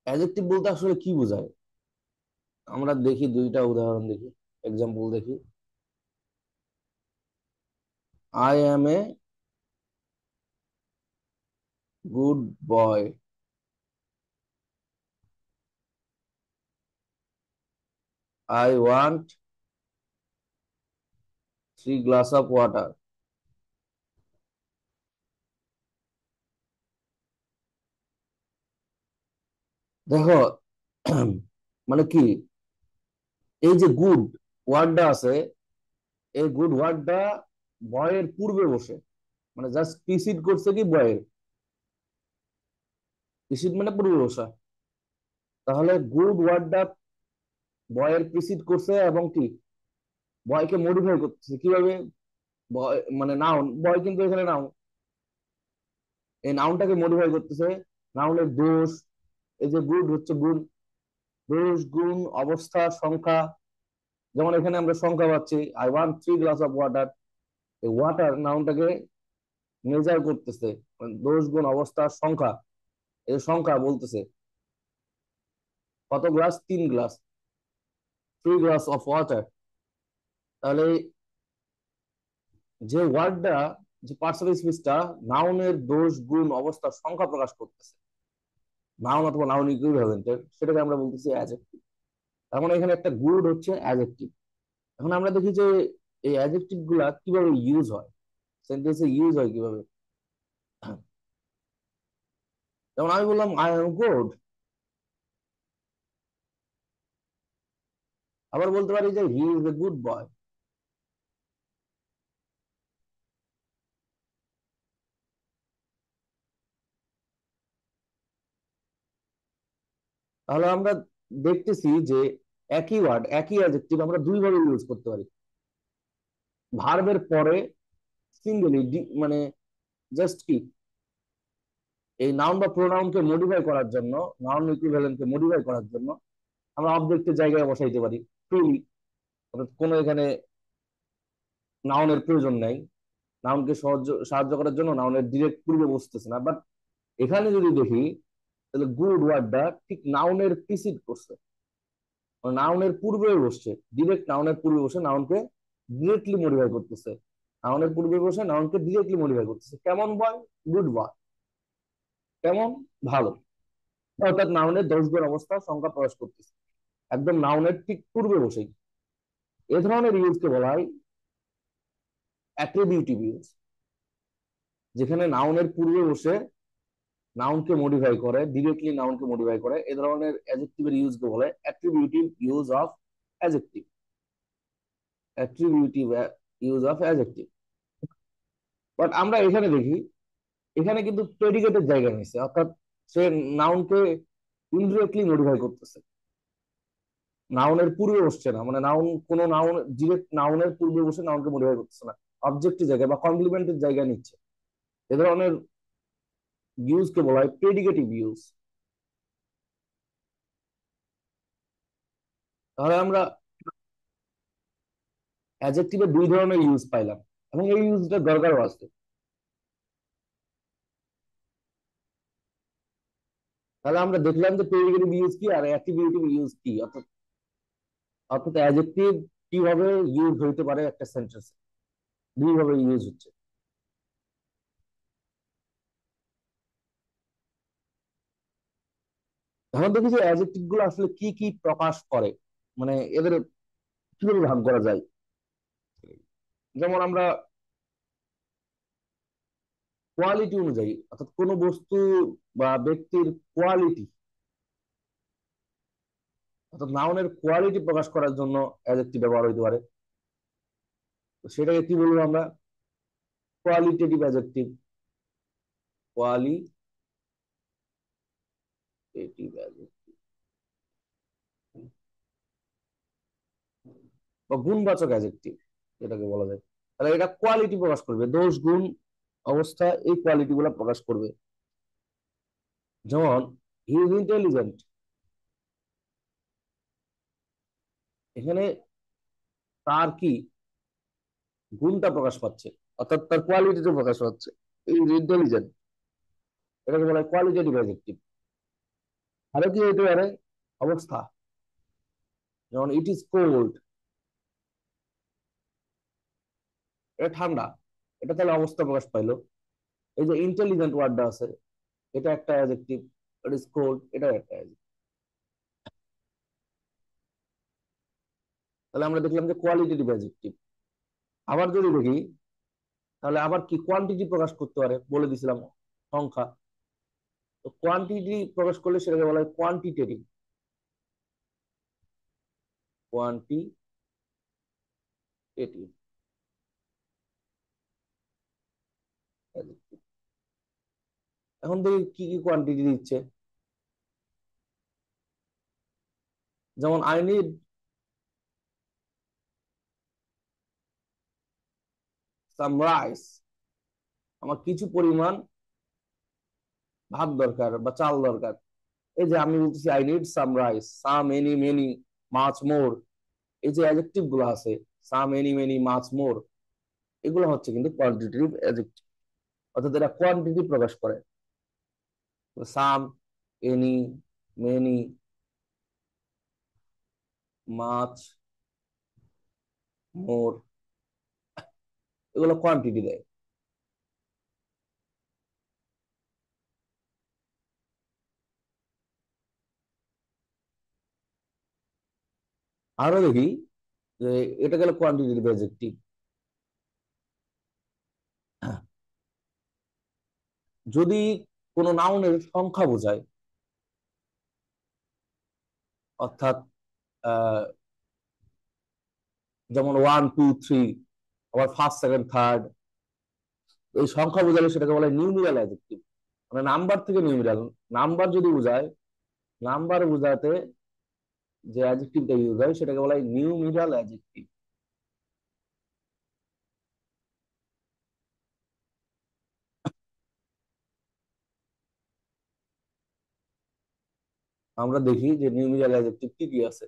Adjective বলতে আসলে কি বোঝায়? আমরা দেখি, দুইটা উদাহরণ দেখি, এক্সাম্পল দেখি। I am a good boy. I want 3 glass of water. দেখো, মানে কি, এই যে গুড ওয়ার্ডটা আছে, এই গুড ওয়ার্ডটা বয়ের পূর্বে বসে, মানে জাস্ট প্রিসিড করছে কি বয়ের, প্রিসিড মানে পূর্বে বসা। তাহলে গুড ওয়ার্ডটা বয়ের প্রিসিড করছে এবং কি বয়কে মডিফাই করতেছে কিভাবে? বয় মানে নাউন, বয় কিন্তু এখানে নাউন, এই নাউনটাকে মডিফাই করতেছে। নাউনের দোষ, এই যে গুড হচ্ছে গুণ, দোষ গুণ অবস্থা সংখ্যা। যেমন এখানে আমরা সংখ্যা পাচ্ছি, I want 3 glass of water. এই ওয়াটার নাউনটাকে মেজার করতেছে, মানে দোষ গুণ অবস্থা সংখ্যা, এই সংখ্যা বলতেছে কত glass, 3 glass, 3 glass of water. তাহলে যে ওয়ার্ডটা, যে পার্সন স্পিচটা নাউনের দোষ গুণ অবস্থার সংখ্যা প্রকাশ করতেছে, নাউন অথবা নাউন ইকুইভ্যালেন্টের, সেটাকে আমরা বলতেছি অ্যাডজেক্টিভ। তার মানে এখানে একটা গুড হচ্ছে অ্যাডজেক্টিভ। এখন আমরা দেখি যে এই অ্যাডজেক্টিভ গুলা কিভাবে ইউজ হয়, সেন্টেন্সে ইউজ হয় কিভাবে। যেমন আমি বললাম আই এম গুড, আবার বলতে পারি যে he is a good boy. তাহলে আমরা দেখতেছি যে একই ওয়ার্ড, একই অ্যাডজেক্টিভ আমরা দুই ভাবে ইউজ করতে পারি। ভার্বের পরে সিঙ্গেলি, মানে জাস্ট কি, এই নাউন বা প্রোনাউনকে মডিফাই করার জন্য, নাউন ইকুইভ্যালেন্টকে মডিফাই করার জন্য আমরা অবজেক্টের জায়গায় বসাইতে পারি ফ্রিলি। অর্থাৎ কোনো এখানে নাউনের প্রয়োজন নাই, নাউনকে সাহায্য করার জন্য নাউনের ডিরেক্ট পূর্বে বসতেছে না। বাট এখানে যদি দেখি, তাহলে গুড ওয়ার্ডটা ঠিক নাউনের প্রিসিড করছে, নাউনের পূর্বে বসছে, ডিরেক্ট নাউনের পূর্বে বসে নাউনকে ডিরেক্টলি মডিফাই করতেছে। নাউনের পূর্বে বসে নাউনকে ডিরেক্টলি মডিফাই করতেছে। কেমন বয়? Good boy. কেমন? ভালো। অর্থাৎ নাউনের দোষ গুণ অবস্থা সংখ্যা প্রকাশ করতেছে, একদম নাউনের ঠিক পূর্বে বসেই। এ ধরনের ইউজকে বলা হয় অ্যাট্রিবিউটিভ ইউজ, যেখানে নাউনের পূর্বে বসে নাউনকে মডিফাই করে, ডিরেক্টলি নাউনকে মডিফাই করে। এ ধরনের অ্যাডজেক্টিভের ইউজকে বলে attributive use of adjective, attributive use of adjective. But আমরা এখানে দেখি, এখানে কিন্তু প্রেডিকেটের জায়গা নিচ্ছে, অর্থাৎ সে নাউনকে ইনডিরেক্টলি মডিফাই করতেছে, নাউনের পূর্বে বসছে না। মানে নাউন, কোন নাউন ডিরেক্ট নাউনের পূর্বে বসে নাউনকে মডিফাই করতেছে না, অবজেক্টের জায়গায় বা কমপ্লিমেন্টের জায়গা নিচ্ছে। এ ধরনের ইউজ কে বলা হয় প্রেডিকেটিভ ইউজ। তাহলে আমরা অ্যাডজেক্টিভের দুই ধরনের ইউজ পাইলাম, এবং এই ইউজটা দরকারও আছে। তাহলে আমরা দেখলাম যে প্রেডিকেটিভ ইউজ কি আর অ্যাট্রিবিউটিভ ইউজ কি, অর্থাৎ অর্থাৎ অ্যাডজেক্টিভ কিভাবে ইউজ হইতে পারে একটা সেন্টেন্সে, দুই ভাবে ইউজ হচ্ছে। এখন দেখি যে অ্যাডজেক্টিভ গুলো আসলে কি কি প্রকাশ করে, মানে এদের কিভাবে ভাগ করা যায়। যেমন আমরা কোয়ালিটি অনুযায়ী, অর্থাৎ কোনো বস্তু বা ব্যক্তির কোয়ালিটি, অর্থাৎ নাউনের কোয়ালিটি প্রকাশ করার জন্য অ্যাডজেক্টিভ ব্যবহার হইতে পারে। তো সেটাকে কি বলবো আমরা? কোয়ালিটেটিভ অ্যাডজেক্টিভ, কোয়ালিটেটিভ অ্যাডজেক্টিভ বা গুণবাচক অ্যাডজেক্টিভ এটাকে বলা যায়। তাহলে এটা কোয়ালিটি প্রকাশ করবে, দোষ গুণ অবস্থা, এই কোয়ালিটি গুলা প্রকাশ করবে। যেমন হি ইজ ইন্টেলিজেন্ট, এখানে তার কি গুণটা প্রকাশ পাচ্ছে, অর্থাৎ তার কোয়ালিটিতে প্রকাশ পাচ্ছে, ইজ ইন্টেলিজেন্ট, এটাকে বলা হয় কোয়ালিটেটিভ অ্যাডজেক্টিভ। আরো কি হইতে পারে অবস্থা, যেমন ইট ইজ কোল্ড, এটা ঠান্ডা, এটা তাহলে অবস্থা প্রকাশ পাইলো। এই যে ইন্টেলিজেন্ট ওয়ার্ডটা আছে, এটা একটা অ্যাডজেক্টিভ, ইট ইজ কোল্ড, এটা একটা adjective। তাহলে আমরা দেখলাম যে কোয়ালিটেটিভ অ্যাডজেক্টিভ। আবার যদি দেখি, তাহলে আবার কি কোয়ান্টিটি প্রকাশ করতে পারে, বলে দিছিলাম সংখ্যা। তো কোয়ান্টিটি প্রকাশ করলে সেটাকে বলা হয় কোয়ান্টিটেটিভ, কোয়ান্টিটেটিভ। এখন দেখি কি কি কোয়ান্টিটি দিচ্ছে। যেমন আই নিড সাম রাইস, আমার কিছু পরিমাণ ভাত দরকার বা চাল দরকার। এই যে আমি বলতেছি I need some rice, some, any, many, much, more, এই যে অ্যাডজেক্টিভ গুলো আছে, some, any, many, much, more, এগুলো হচ্ছে কিন্তু কোয়ান্টিটেটিভ অ্যাডজেক্টিভ, অর্থাৎ এটা কোয়ান্টিটি প্রকাশ করে। সাম, এনি, মেনি, মাচ, মোর, এগুলো কোয়ান্টিটি দেয়। আরো দেখি যে এটা গেল কোয়ান্টিটেটিভ অ্যাডজেক্টিভ। যদি কোনো নাউনের সংখ্যা বোঝায়, অর্থাৎ আহ, যেমন 1 2 3, আবার ফার্স্ট সেকেন্ড থার্ড, এই সংখ্যা বোঝালে সেটাকে বলা হয় নিউমেরাল অ্যাডজেক্টিভ। মানে নাম্বার থেকে নিউমেরাল, নাম্বার যদি বোঝায়, নাম্বার বোঝাতে যে অ্যাডজেক্টিভটা ইউজ হয় সেটাকে বলা হয় নিউমেরাল অ্যাডজেক্টিভ। আমরা দেখি যে নিউমেরাল অ্যাডজেক্টিভ কি কি আছে।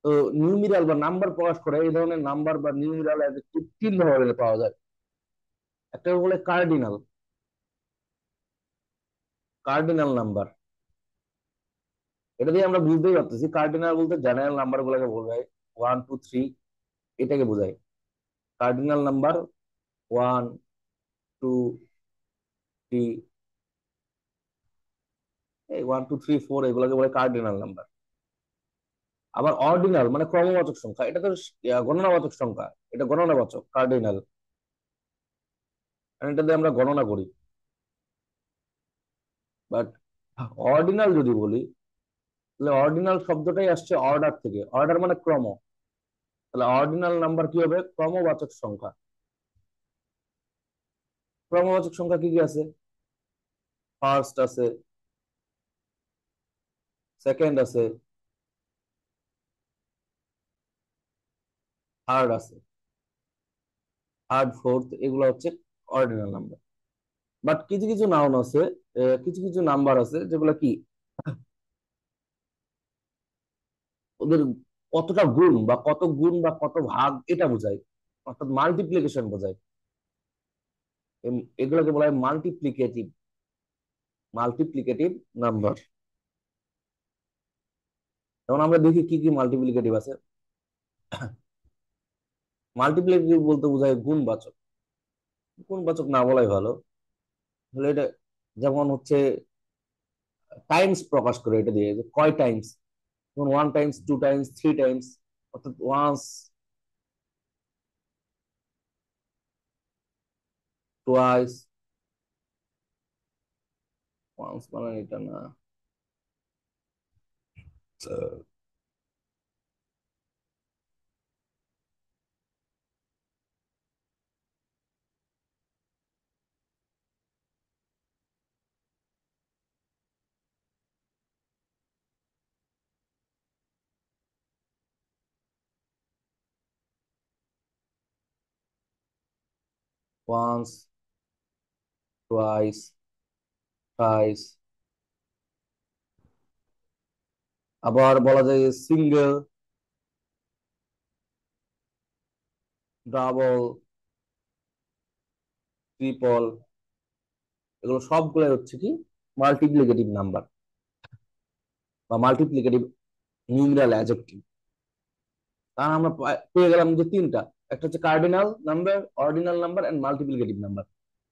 তো নিউমেরাল বা নাম্বার প্রকাশ করে এই ধরনের নাম্বার বা নিউমেরাল অ্যাডজেক্টিভ তিন ধরনের পাওয়া যায়। একটা বলে কার্ডিনাল, কার্ডিনাল নাম্বার। এটা দিয়ে আমরা বুঝতেই পারতেছি, কার্ডিনাল বলতে জেনারেল নাম্বার গুলোকে বোঝায়, 1 2 3 এটাকে বোঝায় কার্ডিনাল নাম্বার। 1 2 3, এই 1 2 3 4 এগুলোকে বলে কার্ডিনাল নাম্বার। আবার অর্ডিনাল মানে ক্রমবাচক সংখ্যা, এটা তো গণনাবাচক সংখ্যা, এটা গণনাবাচক কার্ডিনাল, এটা দিয়ে আমরা গণনা করি। বাট অর্ডিনাল যদি বলি, তাহলে অর্ডিনাল শব্দটাই আসছে অর্ডার থেকে, অর্ডার মানে ক্রম। তাহলে অর্ডিনাল নাম্বার কি হবে? ক্রমবাচক সংখ্যা। ক্রমবাচক সংখ্যা কি কি আছে? ফার্স্ট আছে, সেকেন্ড আছে, থার্ড আছে, থার্ড ফোর্থ, এগুলো হচ্ছে অর্ডিনাল নাম্বার। বাট কিছু কিছু নাউন আছে, কিছু কিছু নাম্বার আছে যেগুলো কি ওদের কতটা গুণ বা কত গুণ বা কত ভাগ এটা বোঝায়, অর্থাৎ মাল্টিপ্লিকেশন বোঝায়। এগুলোকে বলা হয় মাল্টিপ্লিকেটিভ, মাল্টিপ্লিকেটিভ নাম্বার। যেমন আমরা দেখি কি কি মাল্টিপ্লিকেটিভ আছে। মাল্টিপ্লিকেটিভ বলতে বোঝায় গুণবাচক, গুণবাচক না বলাই ভালো। তাহলে এটা যেমন হচ্ছে টাইমস প্রকাশ করে, এটা দিয়ে যে কয় টাইমস, যেমন 1 টাইমস, 2 টাইমস, 3 টাইমস, অর্থাৎ ওয়ান্স, টোয়াইস, ওয়ান্স মানে এটা না, ওয়ান্স, টোয়াইস, থ্রাইস। আবার বলা যায় সিঙ্গেল, ডাবল, ট্রিপল, এগুলো সবগুলো হচ্ছে কি মাল্টিপ্লিকেটিভ নাম্বার। বা মাল্টিপ্লিকেটিভ নিউমেরাল অ্যাডজেক্টিভ। কারণ আমরা পেয়ে গেলাম যে তিনটা, একটা হচ্ছে cardinal number, ordinal number and multiplicative number.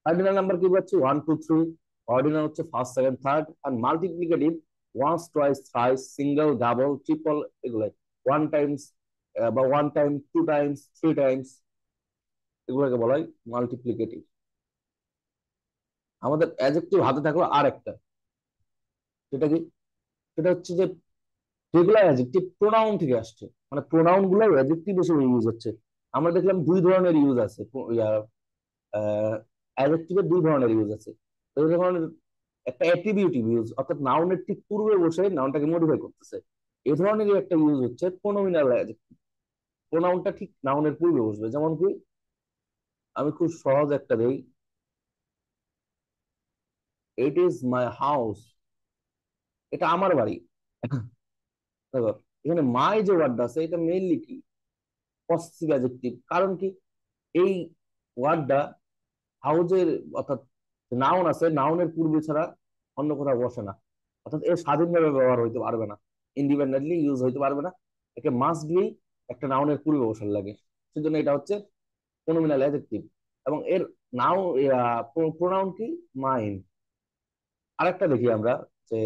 Cardinal number কি হচ্ছে 1 2 3, অর্ডিনাল হচ্ছে ফার্স্ট সেকেন্ড থার্ড, আর multiplicative once twice thrice single double triple, এগুলো ওয়ান টাইমস বা one time, two times, three times, এগুলোকে বলা হয় মাল্টিপ্লিকেটিভ। আমাদের অ্যাডজেক্টিভ হাতে থাকলো আর একটা, সেটা কি, সেটা হচ্ছে যে যেগুলো অ্যাডজেক্টিভ প্রোনাউন থেকে আসছে, মানে প্রোনাউন গুলো অ্যাডজেক্টিভ হিসেবে ইউজ হচ্ছে। আমরা দেখলাম দুই ধরনের ইউজ আছে, অ্যাডজেক্টিভের দুই ধরনের ইউজ আছে। তো এই ধরনের একটা অ্যাট্রিবিউটিভ ইউজ, অর্থাৎ নাউনের ঠিক পূর্বে বসে নাউনটাকে মডিফাই করতেছে, এই ধরনের একটা ইউজ হচ্ছে প্রোনোমিনাল অ্যাডজেক্টিভ। প্রোনাউনটা ঠিক নাউনের পূর্বে বসবে, যেমন কি আমি খুব সহজ একটা দেই, ইট ইজ মাই হাউস, এটা আমার বাড়ি। দেখো এখানে মাই যে ওয়ার্ডটা আছে এটা মেইনলি কি পসেসিভ অ্যাডজেক্টিভ। কারণ কি, এই ওয়ার্ডটা হাউজের, অর্থাৎ নাউন আছে, নাউনের পূর্বে ছাড়া অন্য কোথাও বসে না, অর্থাৎ এর স্বাধীনভাবে ব্যবহার হইতে পারবে না, ইন্ডিপেন্ডেন্টলি ইউজ হইতে পারবে না, একে মাস্ট বি একটা নাউনের পূর্বে বসার লাগে। সেজন্য এটা হচ্ছে প্রোনোমিনাল অ্যাডজেক্টিভ। এবং এর নাও প্রোনাউন কি মাইন। আরেকটা দেখি আমরা, যে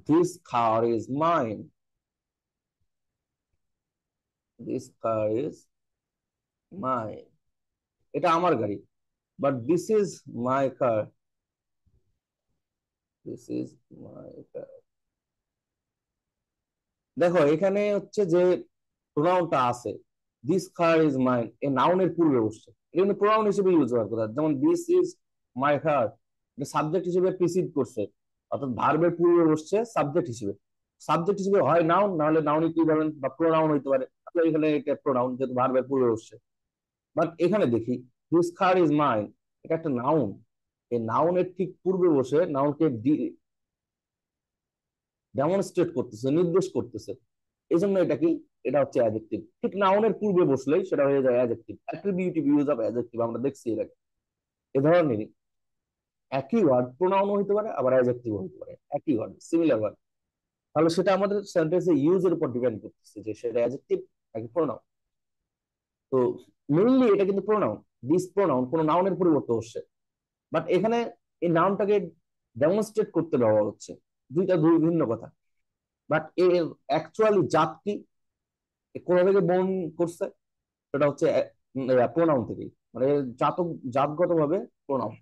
this car is mine, this car is mine, এটা আমার গাড়ি। But this is my car, this is my car. দেখো এখানে হচ্ছে যে প্রোনাউনটা আছে, দিস কার ইজ মাইন, এ নাউনের পূর্বে বসছে, এটা কিন্তু প্রোনাউন হিসেবে ইউজ হওয়ার কথা। যেমন দিস ইজ মাই কার, এটা সাবজেক্ট হিসেবে প্রিসিড করছে, অর্থাৎ ভার্বের পূর্বে বসছে সাবজেক্ট হিসেবে। সাবজেক্ট হিসেবে হয় নাউন, নাহলে নাউন ইকুইভ্যালেন্ট বা প্রোনাউন হইতে পারে। তাহলে এখানে এটা প্রোনাউন, যেহেতু ভার্বের পূর্বে বসছে। বাট এখানে দেখি দিস কার ইজ মাইন, এটা একটা নাউন, এই নাউনের ঠিক পূর্বে বসে নাউনকে ডেমনস্ট্রেট করতেছে, নির্দেশ করতেছে, এই জন্য এটা কি, এটা হচ্ছে অ্যাডজেক্টিভ। ঠিক নাউনের পূর্বে বসলেই সেটা হয়ে যায় adjective. Attributive use of adjective আমরা দেখছি এর আগে। এ ধরনেরই একই ওয়ার্ড প্রোনাউন হইতে পারে, আবার অ্যাডজেক্টিভ হইতে পারে, একই ওয়ার্ড সিমিলার ওয়ার্ড। তাহলে সেটা আমাদের সেন্টেন্সের ইউজের উপর ডিপেন্ড করতেছে যে সেটা অ্যাডজেক্টিভ নাকি প্রোনাউন। তো মেইনলি এটা কিন্তু প্রোনাউন, দিস প্রোনাউন কোনো নাউনের পরিবর্তে হচ্ছে। বাট এখানে এই নাউনটাকে ডেমনস্ট্রেট করতে দেওয়া হচ্ছে, দুই ভিন্ন কথা। বাট এর অ্যাকচুয়ালি জাত কি, কোথা থেকে বোর্ন করছে, সেটা হচ্ছে প্রোনাউন থেকেই, মানে জাতগত ভাবে প্রোনাউন।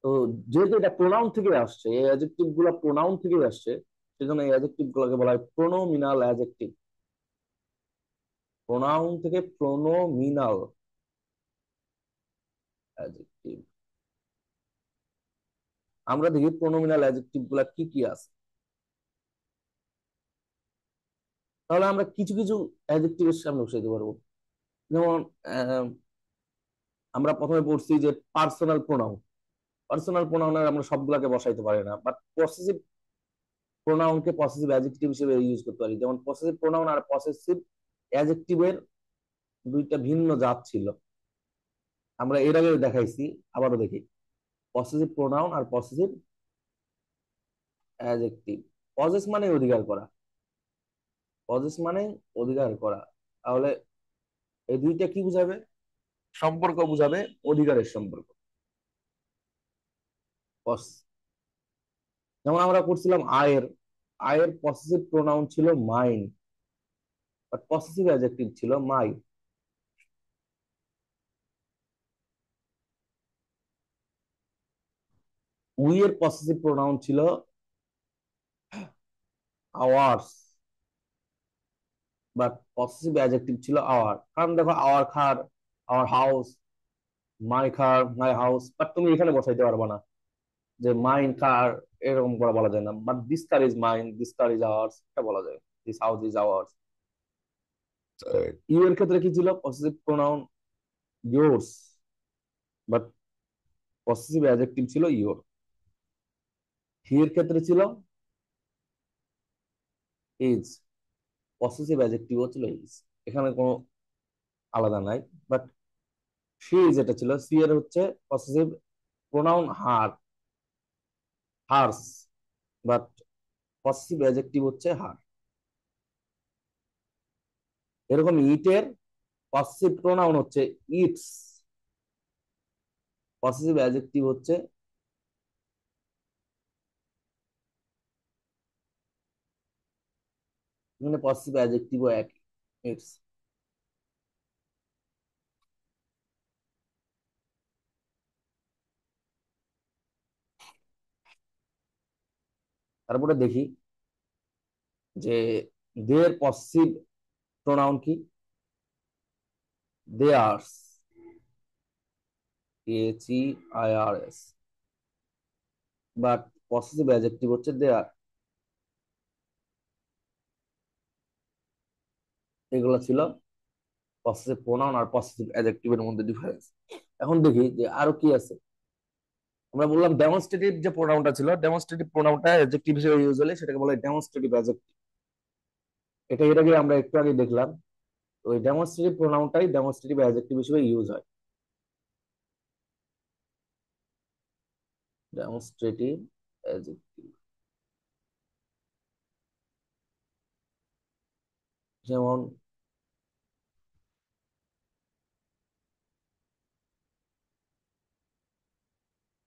তো যেহেতু এটা প্রোনাউন থেকে আসছে, এই অ্যাডজেক্টিভ গুলা প্রোনাউন থেকে আসছে, সেজন্য এই অ্যাডজেক্টিভ গুলোকে বলা হয় প্রোনোমিনাল অ্যাডজেক্টিভ। প্রোনাউন থেকে প্রোনোমিনাল অ্যাডজেক্টিভ। আমরা দেখি প্রোনোমিনাল অ্যাডজেক্টিভ গুলা কি কি আছে। তাহলে আমরা কিছু কিছু অ্যাডজেক্টিভের সামনে বসাইতে পারবো। যেমন আহ, আমরা প্রথমে পড়ছি যে পার্সোনাল প্রোনাউন। পার্সোনাল প্রোনাউনের আমরা সবগুলাকে বসাইতে পারি না, বাট পসেসিভ প্রোনাউনকে পসেসিভ অ্যাডজেক্টিভ হিসেবে ইউজ করতে পারি। যেমন পসেসিভ প্রোনাউন আর পসেসিভ অ্যাডজেক্টিভের দুইটা ভিন্ন জাত ছিল, আমরা এর আগে দেখাইছি, আবারও দেখি। পসেসিভ প্রোনাউন আর পসেসিভ অ্যাডজেক্টিভ। পজেস মানে অধিকার করা, পজেস মানে অধিকার করা। তাহলে এই দুইটা কি বুঝাবে, সম্পর্ক বুঝাবে, অধিকারের সম্পর্ক। পস- যেমন আমরা করছিলাম আয়ের, আয়ের পসেসিভ প্রোনাউন ছিল মাইন, বাট পসেসিভ অ্যাডজেক্টিভ ছিল মাই। উই এর পসেসিভ প্রোনাউন ছিল আওয়ার্স, বাট পসেসিভ অ্যাডজেক্টিভ ছিল আওয়ার। কারণ দেখো আওয়ার খার, our house, my car, my house, but তুমি এখানে বসাইতে পারবা না যে মাইন কার, এরকম করে বলা যায় না। But this car is mine, this car is ours, এটা বলা যায়, this house is ours. You এর ক্ষেত্রে কি ছিল, possessive pronoun yours, but possessive adjective ছিল ইয়োর। হি এর ক্ষেত্রে ছিল ইজ, পসেসিভ অ্যাডজেক্টিভ ছিল ইজ, এখানে কোনো আলাদা নাই। বাট সি যেটা ছিল, সি এর হচ্ছে possessive pronoun her, hers, but possessive adjective হচ্ছে হার। এরকম ইটের পসেসিভ প্রোনাউন হচ্ছে ইটস, পসেসিভ অ্যাডজেক্টিভ হচ্ছে, এখানে পসেসিভ অ্যাডজেক্টিভও একই, ইটস। তারপরে দেখি যে দের পসেসিভ প্রোনাউন কি, theirs, H E I R S, but possessive adjective হচ্ছে দেয়ার। এগুলো ছিল পসেসিভ প্রোনাউন আর পসেসিভ অ্যাডজেক্টিভের মধ্যে ডিফারেন্স। এখন দেখি যে আরো কি আছে। আমরা বললাম ডেমনস্ট্রেটিভ যে প্রোনাউনটা ছিল, ডেমনস্ট্রেটিভ প্রোনাউনটা অ্যাডজেক্টিভ হিসেবে ইউজ হলে সেটাকে বলে ডেমনস্ট্রেটিভ অ্যাডজেক্টিভ। এটাকে আমরা একটু আগে দেখলাম। তো ওই ডেমনস্ট্রেটিভ প্রোনাউনটাই ডেমনস্ট্রেটিভ অ্যাডজেক্টিভ হিসেবে ইউজ হয়। ডেমনস্ট্রেটিভ অ্যাডজেক্টিভ যেমন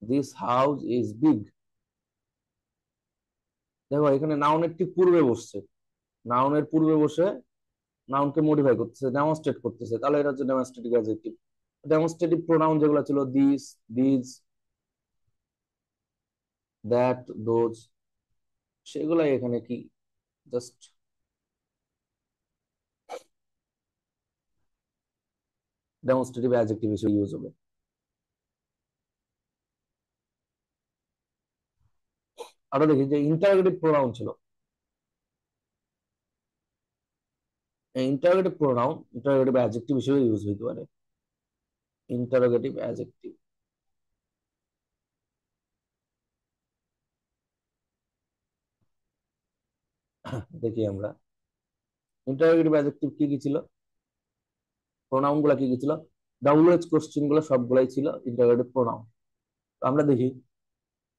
দিস হাউস ইজ বিগ। দেখো এখানে নাউনের ঠিক পূর্বে বসছে, নাউনের পূর্বে বসে নাউনকে মডিফাই করতেছে, ডেমনস্ট্রেট করতেছে, তাহলে এটা হচ্ছে ডেমনস্ট্রেটিভ অ্যাডজেক্টিভ। ডেমনস্ট্রেটিভ প্রোনাউন যেগুলো ছিল দিস, দিজ, দ্যাট, দোজ, সেগুলাই এখানে কি জাস্ট ডেমনস্ট্রেটিভ অ্যাডজেক্টিভ হিসেবে ইউজ হবে। আরো দেখি যে ইন্টারোগেটিভ প্রোনাউন ছিল। ইন্টারোগেটিভ প্রোনাউন ইন্টারোগেটিভ অ্যাডজেক্টিভ হিসেবে ইউজ হইতে পারে। ইন্টারোগেটিভ অ্যাডজেক্টিভ দেখি আমরা ইন্টারোগেটিভ অ্যাডজেক্টিভ কি কি ছিল, প্রোনাউন গুলা কি কি ছিল। ডাব্লিউএইচ কোশ্চেন গুলো সবগুলাই ছিল ইন্টারোগেটিভ প্রোনাউন। আমরা দেখি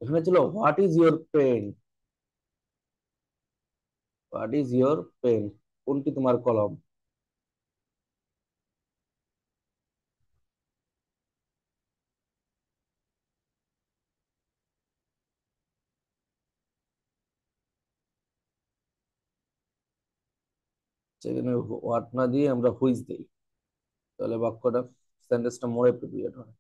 এখানে ছিল what is your pen, what is your pen, কোনটি তোমার কলম। সেখানে হোয়াট না দিয়ে আমরা হুইজ দিই, তাহলে বাক্যটা, সেন্টেন্সটা মোর অ্যাপ্রোপ্রিয়েট হয়।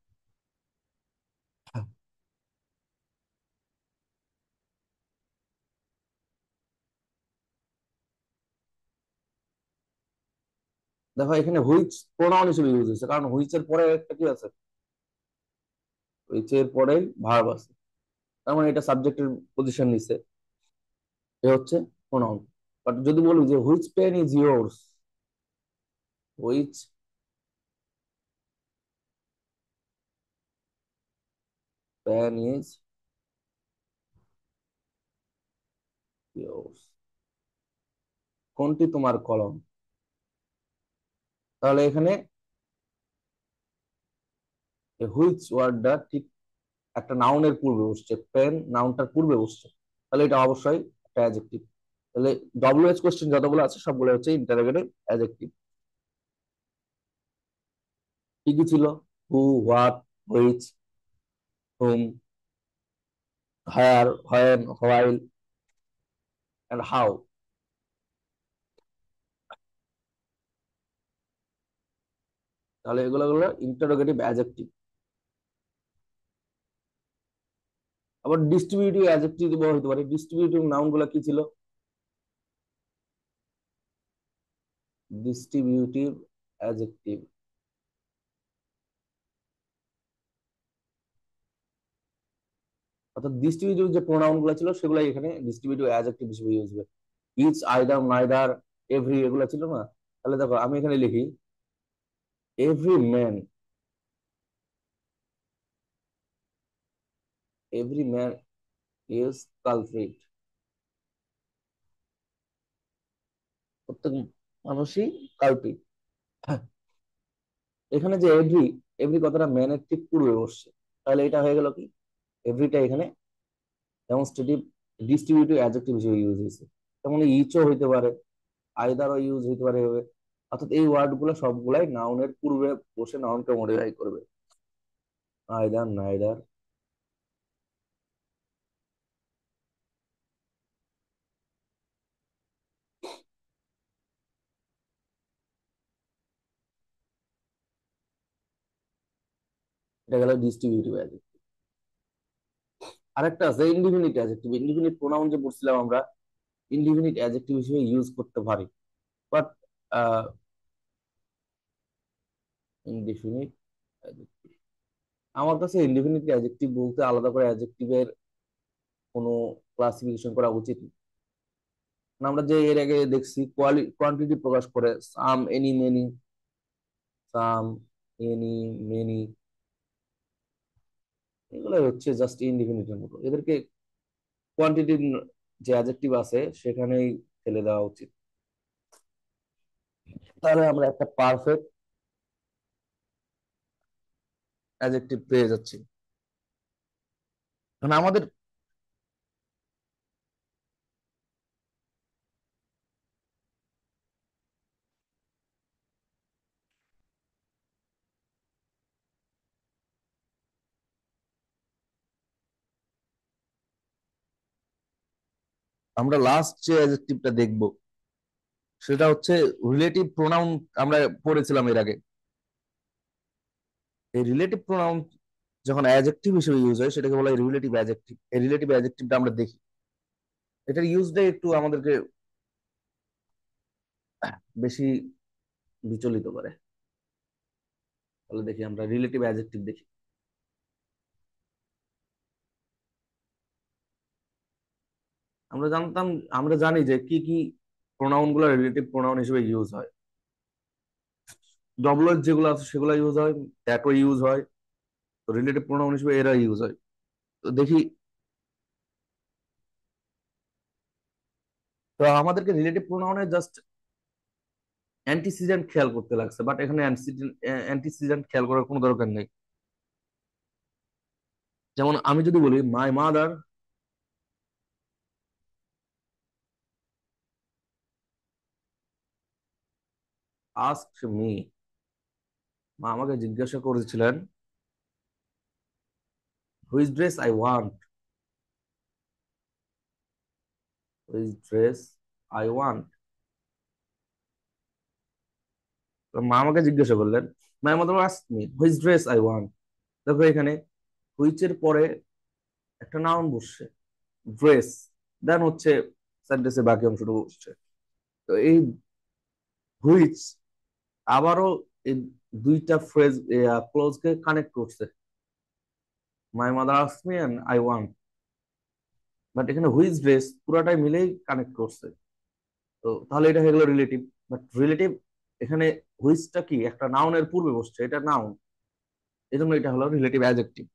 দেখো এখানে হুইচ প্রোনাউন হিসেবে ইউজ হয়েছে, কারণ হুইচ এর পরে একটা কি আছে, হুইচ এর পরে ভার্ব আছে, তার মানে এটা সাবজেক্টের পজিশন নিছে, এ হচ্ছে প্রোনাউন। বাট যদি বলি যে which pen is yours, which pen is yours, কোনটি তোমার কলম, তাহলে এখানে হুইচ ওয়ার্ডটা ঠিক একটা নাউনের পূর্বে বসছে, পেন নাউনটার পূর্বে বসছে, তাহলে এটা অবশ্যই একটা অ্যাডজেক্টিভ। তাহলে ডব্লিউএইচ কোশ্চেন যতগুলো আছে সবগুলো হচ্ছে ইন্টারোগেটিভ অ্যাডজেক্টিভ। কি কি ছিল, who, what, which, whom, where, when, while and how. তাহলে এগুলো হলো ইন্টারোগেটিভ অ্যাডজেক্টিভ। আবার ডিস্ট্রিবিউটিভ অ্যাডজেক্টিভ হতে পারে। ডিস্ট্রিবিউটিভ নাউন গুলো কি ছিল, ডিস্ট্রিবিউটিভ অ্যাডজেক্টিভ অর্থাৎ ডিস্ট্রিবিউটিভ যে প্রোনাউন গুলো ছিল সেগুলো এখানে ডিস্ট্রিবিউটিভ অ্যাডজেক্টিভ হিসেবে ইউজ হবে। ইচ, আইদার, নাইদার, এভরি, এগুলো ছিল না। তাহলে দেখো আমি এখানে লিখি every man, every man is culprit, প্রত্যেক মানুষই কালপ্রিট। এখানে যে এভরি, এভরি কথাটা ম্যানের ঠিক পূর্বে বসছে, তাহলে এটা হয়ে গেল কি, এভরিটা এখানে ডেমনস্ট্রেটিভ ডিস্ট্রিবিউটিভ অ্যাডজেক্টিভ হিসেবে ইউজ হয়েছে। তেমন ইচও হইতে পারে, আইদারও ইউজ হইতে পারে এভাবে। অর্থাৎ এই ওয়ার্ড গুলো সবগুলাই নাউনের পূর্বে বসে নাউনকে মডিফাই করবে। Either, neither. এটা গেল ডিস্ট্রিবিউটিভ অ্যাডজেক্টিভ। আরেকটা আছে ইনডিফিনিট অ্যাডজেক্টিভ। ইনডিফিনিট প্রোনাউন যে পড়ছিলাম আমরা, ইনডিফিনিট অ্যাডজেক্টিভ হিসেবে ইউজ করতে পারি। বাট ইনডিফিনিট অ্যাডজেক্টিভ, আমার কাছে ইনডিফিনিট অ্যাডজেক্টিভ বলতে আলাদা করে অ্যাডজেক্টিভের কোনো ক্লাসিফিকেশন করা উচিত না। মানে আমরা যে এর আগে দেখছি কোয়ান্টিটি প্রকাশ করে, সাম, এনি, মেনি, সাম, এনি, মেনি, এগুলো হচ্ছে জাস্ট ইনডিফিনিটের মতো। এদেরকে কোয়ান্টিটির যে অ্যাডজেক্টিভ আছে সেখানেই ফেলে দেওয়া উচিত। তাহলে আমরা একটা পারফেক্ট অ্যাডজেক্টিভ পেয়ে যাচ্ছি। মানে আমাদের, আমরা লাস্ট যে অ্যাডজেক্টিভটা দেখব সেটা হচ্ছে রিলেটিভ প্রোনাউন। আমরা পড়েছিলাম এর আগে, এই রিলেটিভ প্রোনাউন যখন অ্যাডজেক্টিভ হিসেবে ইউজ হয় সেটাকে বলা হয় রিলেটিভ অ্যাডজেক্টিভ। এই রিলেটিভ অ্যাডজেক্টিভটা আমরা দেখি, এটার ইউজটাই একটু আমাদেরকে বেশি বিচলিত করে। তাহলে দেখি আমরা রিলেটিভ অ্যাডজেক্টিভ দেখি। আমরা জানতাম, আমরা জানি যে কি কি প্রোনাউন গুলো রিলেটিভ প্রোনাউন হিসেবে ইউজ হয়। ডবল যেগুলো আছে সেগুলো ইউজ হয়, দ্যাটও ইউজ হয়, তো রিলেটিভ প্রোনাউন হিসেবে এরা ইউজ হয়। তো দেখি, তো আমাদেরকে রিলেটিভ প্রোনাউনে জাস্ট অ্যান্টিসিডেন্ট খেয়াল করতে লাগছে, বাট এখানে অ্যান্টিসিডেন্ট খেয়াল করার কোনো দরকার নেই। যেমন আমি যদি বলি মাই মাদার আস্কড মি, মা আমাকে জিজ্ঞাসা করেছিলেন which dress I want, which dress I want. মা আমাকে জিজ্ঞাসা করলেন, মাই mother asked me which dress I want. দেখো এখানে হুইচ এর পরে একটা নাউন বসছে, ড্রেস, দেন হচ্ছে সেন্টেন্সের বাকি অংশটুকু বসছে। তো এই হুইচ আবারও এই দুইটা ফ্রেজ ক্লোজ কে কানেক্ট করছে, my mother asked me and I want. But এখানে হুইচ ড্রেস পুরাটাই মিলেই কানেক্ট করছে। তো তাহলে এটা হয়ে গেল রিলেটিভ। বাট রিলেটিভ এখানে হুইচটা কি একটা নাউনের পূর্বে বসছে, এটা নাউন, এই জন্য এটা হলো রিলেটিভ অ্যাডজেক্টিভ।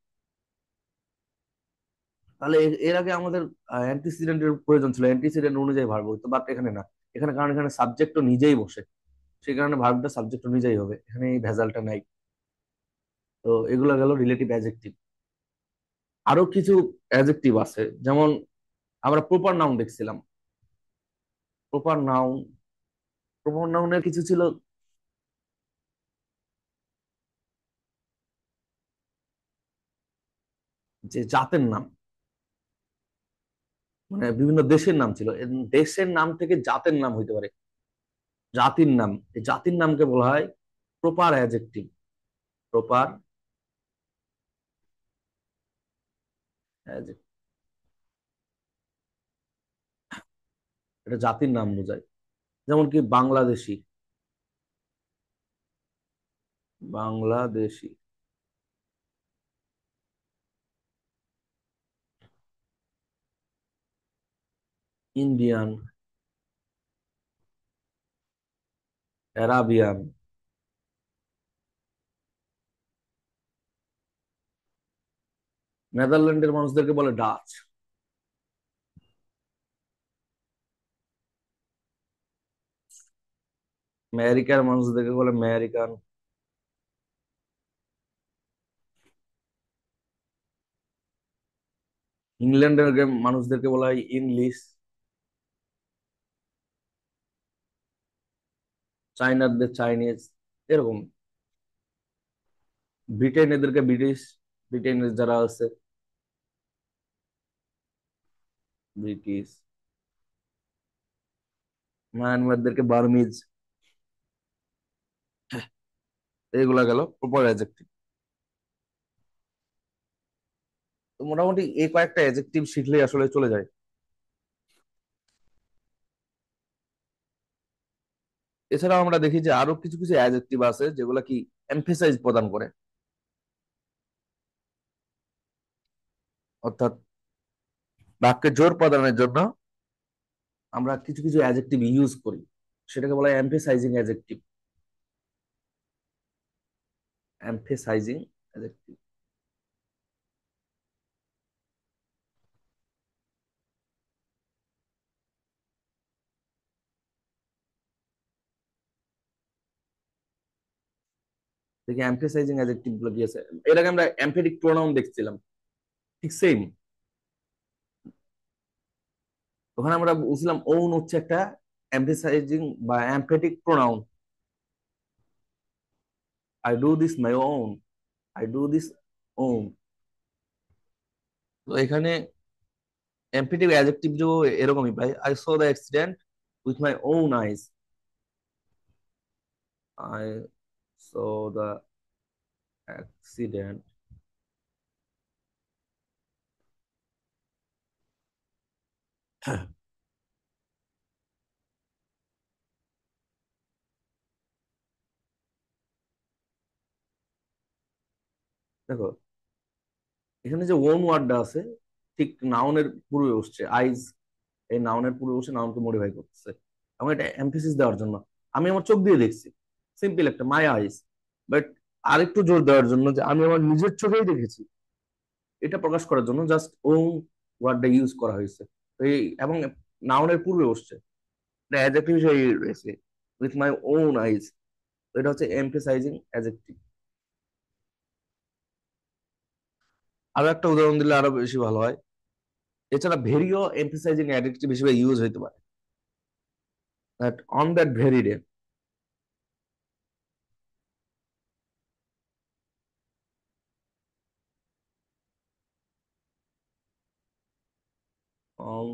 তাহলে এর আগে আমাদের অ্যান্টিসিডেন্টের প্রয়োজন ছিল, অ্যান্টিসিডেন্ট অনুযায়ী ভার্ব হতো, বাট এখানে না। এখানে কারণ এখানে সাবজেক্টও নিজেই বসে, সেই কারণে ভার্বটা সাবজেক্ট অনুযায়ী হবে, এখানে এই ভেজালটা নাই। তো এগুলো গেল রিলেটিভ অ্যাডজেক্টিভ। আরো কিছু অ্যাডজেক্টিভ আছে, যেমন আমরা প্রপার নাউন দেখছিলাম। প্রপার নাউন, প্রপার নাউনের কিছু ছিল যে জাতের নাম, মানে বিভিন্ন দেশের নাম ছিল, দেশের নাম থেকে জাতের নাম হইতে পারে, জাতির নাম। এই জাতির নামকে বলা হয় প্রপার অ্যাডজেক্টিভ। প্রপার অ্যাডজেক্টিভ, এটা জাতির নাম বোঝায়। যেমন কি বাংলাদেশি, বাংলাদেশি, ইন্ডিয়ান, অ্যারাবিয়ান। নেদারল্যান্ডের মানুষদেরকে বলে ডাচ। আমেরিকার মানুষদেরকে বলে আমেরিকান। ইংল্যান্ডের মানুষদেরকে বলা হয় ইংলিশ। চাইনাদের চাইনিজ, এরকম। ব্রিটেন এদেরকে ব্রিটিশ, ব্রিটেনের যারা আছে ব্রিটিশ। মায়ানমারদেরকে বার্মিজ। এগুলা গেল প্রপার অ্যাডজেক্টিভ। তো মোটামুটি এই কয়েকটা অ্যাডজেক্টিভ শিখলেই আসলে চলে যায়। এছাড়াও আমরা দেখি যে আরো কিছু কিছু অ্যাডজেক্টিভ আছে যেগুলা কি এমফেসাইজ প্রদান করে, অর্থাৎ বাক্যে জোর প্রদানের জন্য আমরা কিছু কিছু অ্যাডজেক্টিভ ইউজ করি, সেটাকে বলা হয় এমফেসাইজিং অ্যাডজেক্টিভ। এমফেসাইজিং অ্যাডজেক্টিভ। দেখি এমফেসাইজিং অ্যাডজেক্টিভ গুলো কি আছে। এর আগে আমরা এমফেটিক প্রোনাউন দেখছিলাম, ঠিক সেম। ওখানে আমরা বুঝলাম ওন হচ্ছে একটা এমফেসাইজিং বা emphatic pronoun. I do this my own, I do this own. তো এখানে এমফেটিক অ্যাডজেক্টিভ যে এরকমই পাই। I saw the accident with my own eyes, I saw the accident. দেখো এখানে যে ওন ওয়ার্ডটা আছে, ঠিক নাউনের পূর্বে বসছে আইজ। এই নাউনের পূর্বে বসে নাউনকে মডিফাই করতেছে এবং এটা এমফেসিস দেওয়ার জন্য। আমি আমার চোখ দিয়ে দেখছি, সিম্পল একটা মাই আইজ। বাট আরেকটু জোর দেওয়ার জন্য যে আমি আমার নিজের চোখেই দেখেছি, এটা প্রকাশ করার জন্য জাস্ট ওন ওয়ার্ডটা ইউজ করা হয়েছে। তো এই এবং নাউনের পূর্বে বসছে, এটা অ্যাডজেক্টিভ হিসেবে রয়েছে, উইথ মাই ওন আইজ। এটা হচ্ছে এমফেসাইজিং অ্যাডজেক্টিভ। আরো একটা উদাহরণ দিলে আরো বেশি ভালো হয়। এছাড়া ভেরিও এমফেসাইজিং অ্যাডজেক্টিভ হিসেবে ইউজ হইতে পারে। That on that very day, on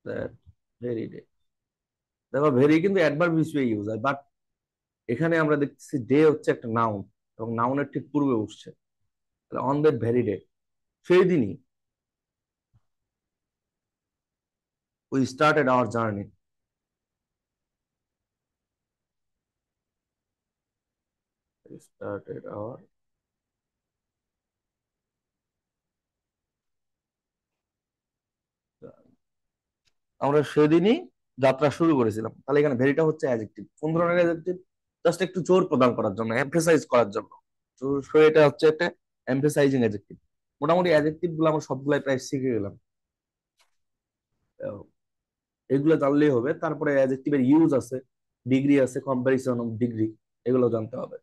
that very day. দেখো ভেরি কিন্তু অ্যাডভার্ব হিসেবে ইউজ হয়, বাট এখানে আমরা দেখতেছি ডে হচ্ছে একটা নাউন এবং নাউনের ঠিক পূর্বে বসছে। অন দ্যাট ভেরি ডে, সেই দিনই we started our journey. Started our, আমরা সেদিনই যাত্রা শুরু করেছিলাম। তাহলে এখানে ভেরিটা হচ্ছে অ্যাডজেক্টিভ। কোন ধরনের অ্যাডজেক্টিভ? জাস্ট একটু জোর প্রদান করার জন্য, এমফেসাইজ করার জন্য। তো এটা হচ্ছে একটা এমফেসাইজিং অ্যাডজেক্টিভ। মোটামুটি অ্যাডজেক্টিভ গুলো আমরা সবগুলাই প্রায় শিখে গেলাম। আহ, এগুলো জানলেই হবে। তারপরে অ্যাডজেক্টিভের ইউজ আছে, ডিগ্রি আছে, কম্পারিজন অফ ডিগ্রি, এগুলো জানতে হবে।